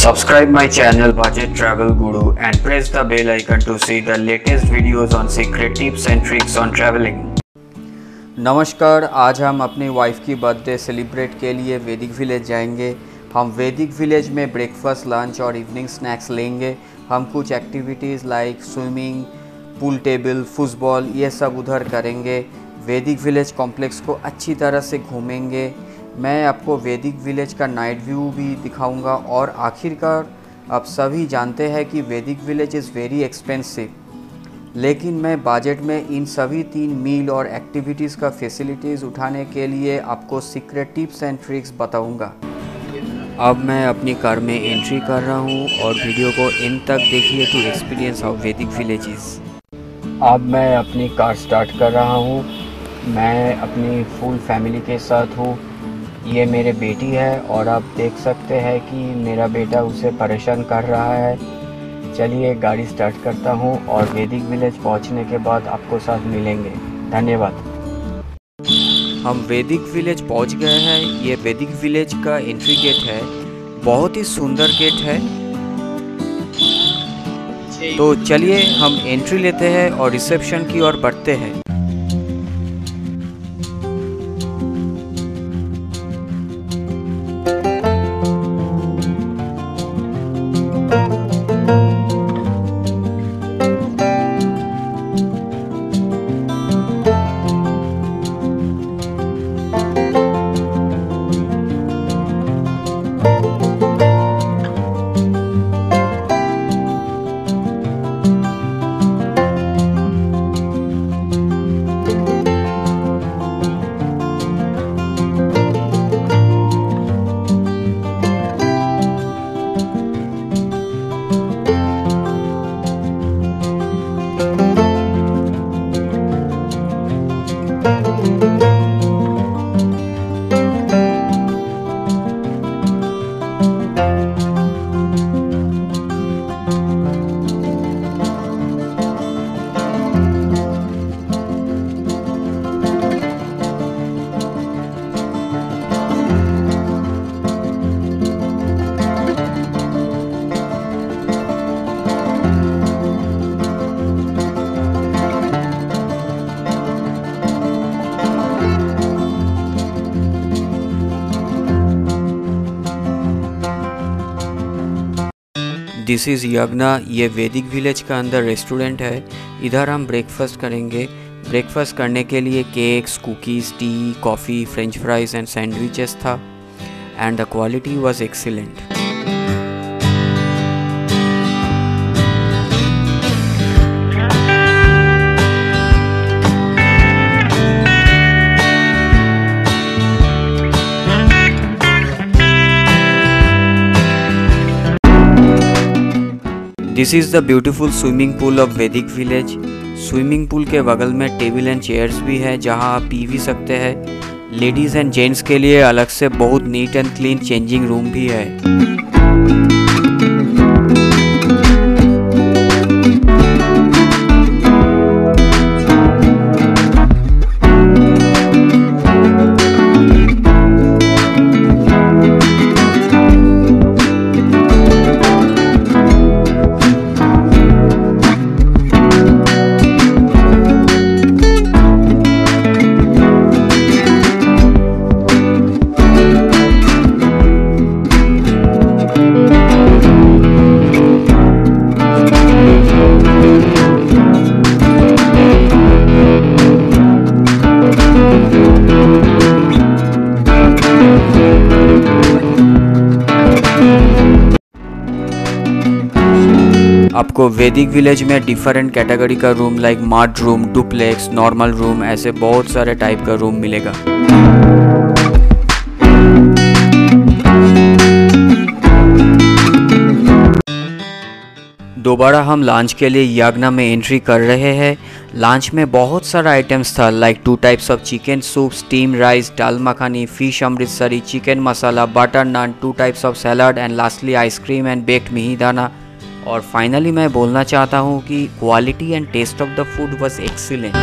Subscribe my channel Budget Travel Guru and press the bell icon to see the latest videos on secret tips and tricks on traveling. नमस्कार, आज हम अपनी wife की birthday celebrate के लिए वैदिक village जाएंगे। हम वैदिक विलेज में ब्रेकफास्ट, लंच और इवनिंग स्नैक्स लेंगे। हम कुछ activities like swimming, pool table, football ये सब उधर करेंगे। वैदिक विलेज कॉम्प्लेक्स को अच्छी तरह से घूमेंगे। मैं आपको वैदिक विलेज का नाइट व्यू भी दिखाऊंगा। और आखिरकार आप सभी जानते हैं कि वैदिक विलेज इज़ वेरी एक्सपेंसिव, लेकिन मैं बजट में इन सभी 3 मील और एक्टिविटीज़ का फैसिलिटीज़ उठाने के लिए आपको सीक्रेट टिप्स एंड ट्रिक्स बताऊंगा। अब मैं अपनी कार में एंट्री कर रहा हूं और वीडियो को एंड तक देखिए टू एक्सपीरियंस हाउ वैदिक विलेजेस। अब मैं अपनी कार स्टार्ट कर रहा हूं। मैं अपनी फुल फैमिली के साथ हूं। ये मेरे बेटी है और आप देख सकते हैं कि मेरा बेटा उसे परेशान कर रहा है। चलिए गाड़ी स्टार्ट करता हूं और वैदिक विलेज पहुंचने के बाद आपको साथ मिलेंगे। धन्यवाद। हम वैदिक विलेज पहुंच गए हैं। ये वैदिक विलेज का एंट्री गेट है। बहुत ही सुंदर गेट है। तो चलिए हम एंट्री लेते हैं और रिसेप्शन की ओर बढ़ते हैं। This is yagya. ये वैदिक विलेज का अंदर रेस्टोरेंट है। इधर हम ब्रेकफास्ट करेंगे। ब्रेकफास्ट करने के लिए cakes, cookies, tea, coffee, french fries and sandwiches था and the quality was excellent. This is the beautiful swimming pool of Vedic village. Swimming pool के बगल में टेबल एंड चेयर्स भी है जहां आप पी भी सकते हैं। लेडीज़ एंड जेंट्स के लिए अलग से बहुत neat and clean changing room भी है। आपको वैदिक विलेज में डिफरेंट कैटेगरी का room like mud room, duplex, normal room ऐसे बहुत सारे टाइप का रूम मिलेगा। दोबारा हम लंच के लिए यज्ञा में एंट्री कर रहे हैं। लंच में बहुत सारा आइटम्स था like 2 types of chicken soup, steam rice, dal makhani, fish Amritsari, chicken masala, butter naan, 2 types of salad and lastly ice cream and baked mihidana. और फाइनली मैं बोलना चाहता हूँ कि quality and test of the food was excellent.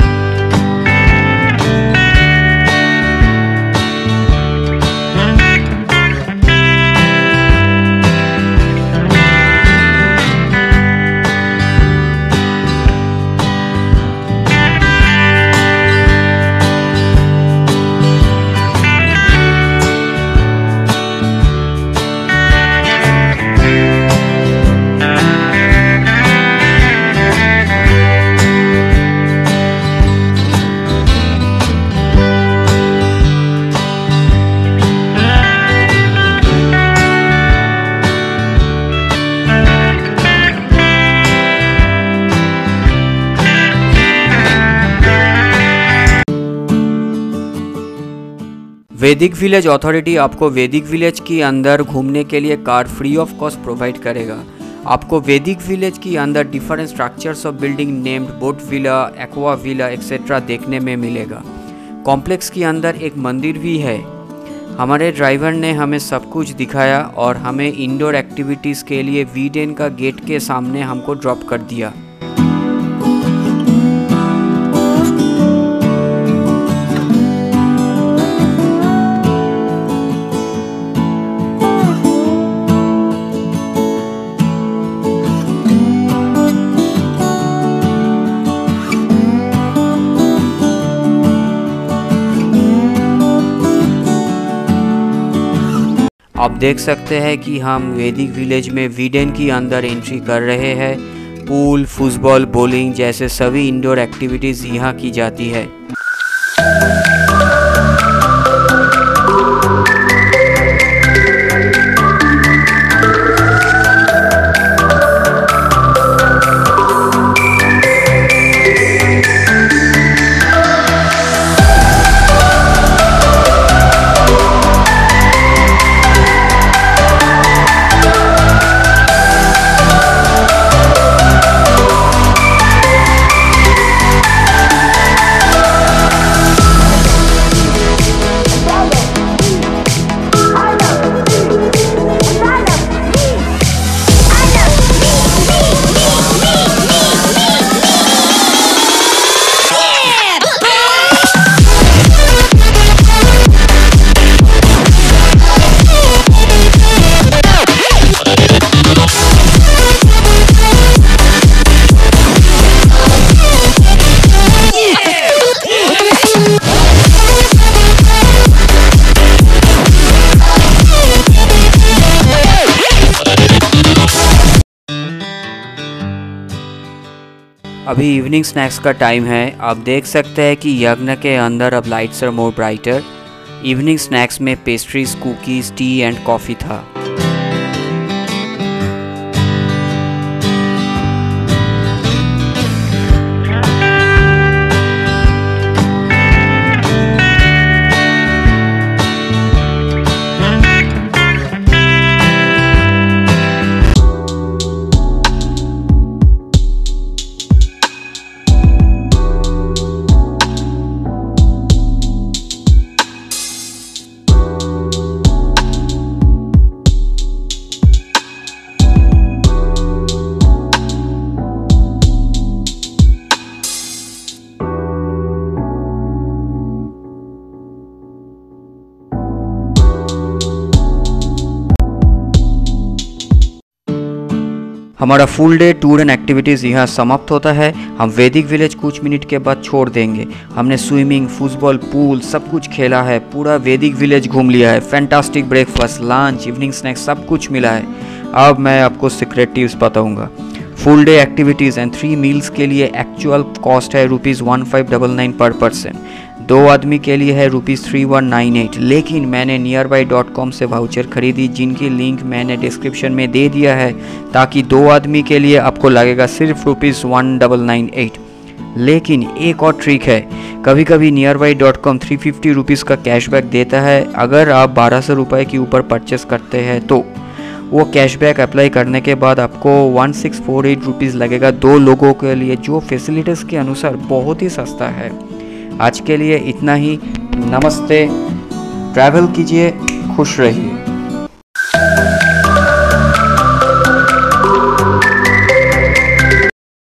वैदिक village authority आपको वैदिक village के अंदर घूमने के लिए car free of cost provide करेगा। आपको वैदिक विलेज के अंदर different structures of building named boat villa, aqua villa etcetera देखने में मिलेगा। कॉम्प्लेक्स के अंदर एक मंदिर भी है। हमारे ड्राइवर ने हमें सब कुछ दिखाया और हमें इंडोर एक्टिविटीज़ के लिए वीडेन का गेट के सामने हमको ड्रॉप कर दिया। आप देख सकते हैं कि हम वैदिक विलेज में वीडेन के अंदर एंट्री कर रहे हैं। पूल, फुटबॉल, बॉलिंग जैसे सभी इंडोर एक्टिविटीज़ यहाँ की जाती है। अभी इवनिंग स्नैक्स का टाइम है। आप देख सकते हैं कि यज्ञ के अंदर अब lights are more brighter. Evening snacks में pastries, cookies, tea and coffee था। हमारा full day tour and activities यहाँ समाप्त होता है। हम वैदिक विलेज कुछ मिनट के बाद छोड़ देंगे। हमने स्विमिंग, फुटबॉल, पूल सब कुछ खेला है, पूरा वैदिक विलेज घूम लिया है। Fantastic breakfast, lunch, evening snacks सब कुछ मिला है। अब मैं आपको सीक्रेट टिप्स बताऊँगा। Full day activities and 3 meals के लिए एक्चुअल कॉस्ट है ₹1599 पर पर्सन। 2 आदमी के लिए है ₹3198। लेकिन मैंने nearby.com से वाउचर खरीदी, जिनकी लिंक मैंने डिस्क्रिप्शन में दे दिया है, ताकि 2 आदमी के लिए आपको लगेगा सिर्फ ₹1998। लेकिन एक और ट्रिक है, कभी कभी nearby.com ₹350 का कैशबैक देता है। अगर आप 1200 रुपये के ऊपर परचेस करते हैं तो वो कैशबैक अप्लाई करने के बाद आपको ₹1648 लगेगा 2 लोगों के लिए, जो फैसिलिटीज़ के अनुसार बहुत ही सस्ता है। आज के लिए इतना ही। नमस्ते, ट्रैवल कीजिए, खुश रहिए।